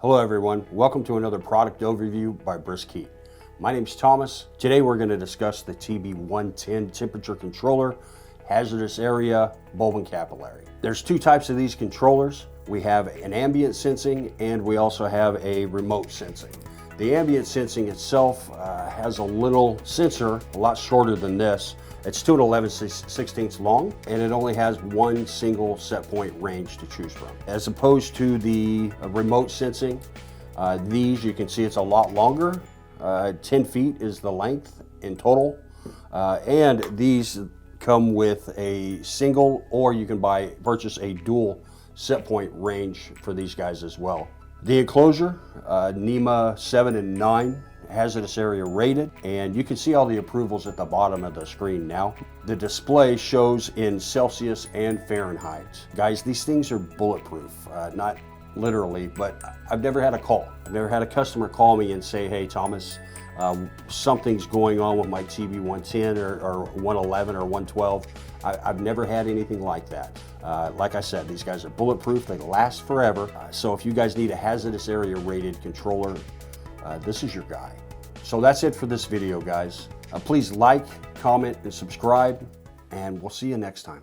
Hello everyone, welcome to another product overview by BriskHeat. My name's Thomas. Today we're going to discuss the TB110 Temperature Controller, Hazardous-Area, Bulb-and-Capillary. There's two types of these controllers. We have an ambient sensing and we also have a remote sensing. The ambient sensing itself has a little sensor, a lot shorter than this. It's 2 11/16 long, and it only has one single set point range to choose from. As opposed to the remote sensing, these you can see it's a lot longer. 10 feet is the length in total, and these come with a single, or you can purchase a dual set point range for these guys as well. The enclosure, NEMA 7 and 9, hazardous area rated, and you can see all the approvals at the bottom of the screen now. The display shows in Celsius and Fahrenheit. Guys, these things are bulletproof, not literally, but I've never had a call. I've never had a customer call me and say, hey Thomas, something's going on with my TB110 or 111 or 112. I've never had anything like that. Like I said, these guys are bulletproof, they last forever. So if you guys need a hazardous area rated controller, this is your guy. So that's it for this video, guys. Please like, comment, and subscribe, and we'll see you next time.